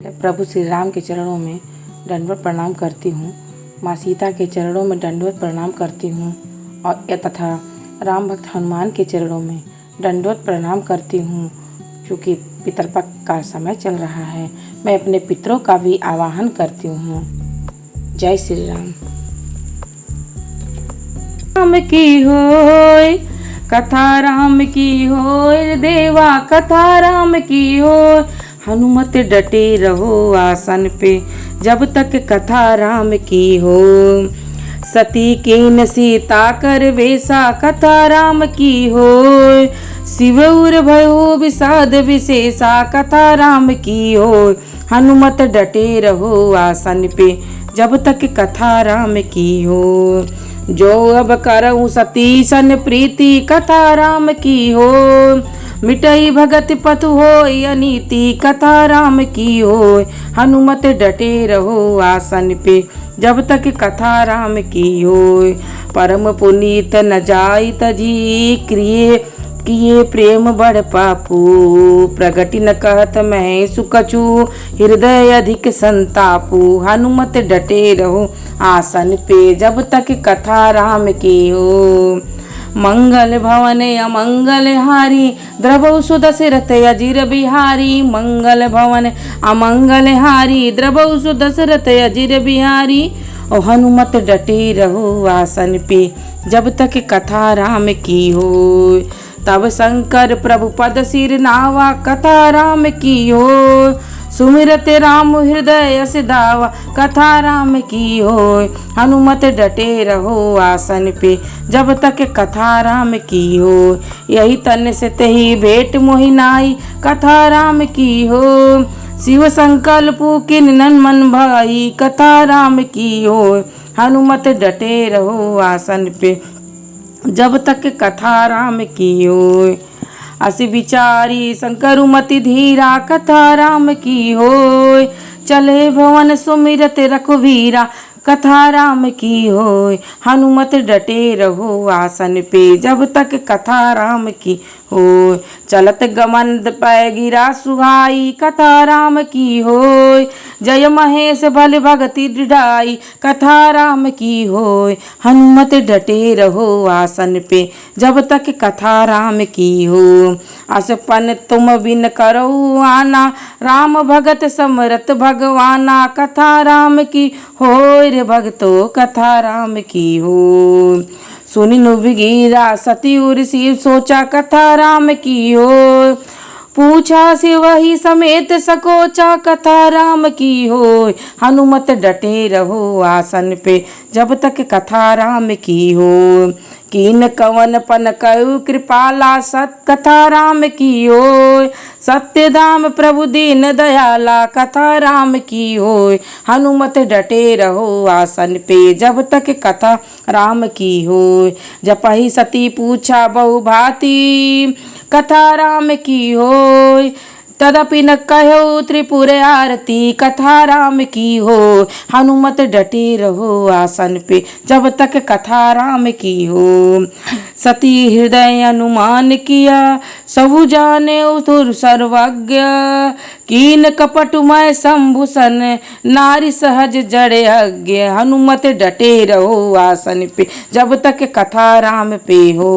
प्रभु श्री राम के चरणों में दंडवत प्रणाम करती हूँ। माँ सीता के चरणों में दंडवत प्रणाम करती हूँ और तथा राम भक्त हनुमान के चरणों में दंडवत प्रणाम करती हूँ। क्योंकि पितरपक्ष का समय चल रहा है, मैं अपने पितरों का भी आवाहन करती हूँ। जय श्री राम। राम की होय कथा, राम की होय देवा कथा, राम की होय। हनुमत डटे रहो आसन पे जब तक कथा राम की हो। सती कीन सीता कर वेसा कथा राम की होय। शिव उर भयो विषाद विशेषा कथा राम की होय। हनुमत डटे रहो आसन पे जब तक कथा राम की हो। जो अब करऊँ सती सन प्रीति कथा राम की हो। मिटई भगत पथु होय अनीति कथा राम की होय। हनुमत डटे रहो आसन पे जब तक कथा राम की होय। परम पुनीत न जाई तजी किए प्रेम बड़ पापू। प्रगति न कहत मैं सुकछु हृदय अधिक संतापू। हनुमत डटे रहो आसन पे जब तक कथा राम की हो। मंगल भवन अमंगल हारी द्रवौ सुदशरथ अजिर बिहारी। मंगल भवन अमंगल हारी द्रवौ सुदशरथ अजिर बिहारी। और हनुमत डटे रहो आसन पे जब तक कथा राम की हो। तब शंकर प्रभु पद सिर नावा कथा राम की हो। सुमिरत राम हृदय सिधावा कथा राम की होय। हनुमत डटे रहो आसन पे जब तक कथा राम की हो। यही तन से तही भेंट मोहिनाई कथा राम की हो। शिव संकल्प किन्नन मन भाई कथा राम की होय। हनुमत डटे रहो आसन पे जब तक कथा राम की होय। अस विचारी शंकर मति धीरा कथा राम की होय। चले भवन सुमिरत रघुवीरा कथा राम की होय। हनुमत डटे रहो आसन पे जब तक कथा राम की होय। चलत गमन पै गिरा सुहाई कथा राम की होय। जय महेश भल भगति दृढ़ाई कथा राम की होय। हनुमत डटे रहो आसन पे जब तक कथा राम की हो। असपन तुम बिन करऊ आना राम भगत समरत भगवाना कथा राम की होय। रे भगतो कथा राम की हो। सुनि नुबगीरा सती उर शिव सोचा कथा राम की हो। पूछा से वही समेत सकोचा कथा राम की होय। हनुमत डटे रहो आसन पे जब तक कथा राम की हो। कीन कवन पन कयु कृपाला सत कथा राम की होय। सत्य धाम प्रभु दीन दयाला कथा राम की होय। हनुमत डटे रहो आसन पे जब तक कथा राम की होय। जपहि सती पूछा बहु भांति कथा राम की होय। तदपि न कहो त्रिपुर आरती कथा राम की हो। हनुमत डटे रहो आसन पे जब तक कथा राम की हो। सती हृदय अनुमान किया सबु जाने उतुर सर्वज्ञ। कीन कपटुमय शंभुसन नारी सहज जड़े अज्ञ। हनुमत डटे रहो आसन पे जब तक कथा राम पे हो।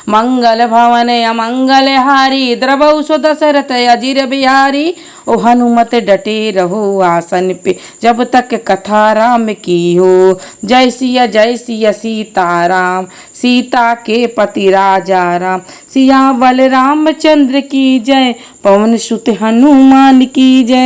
मंगल भवन अमंगल हारी द्रवौ सुदशरथ अजिर बिहारी। ओ हनुमत डटे रहो आसन पे जब तक कथा राम की हो। जय सिया सीताराम सीता के पति राजा राम। सिया बल रामचंद्र की जय पवन सुत हनुमान की जय।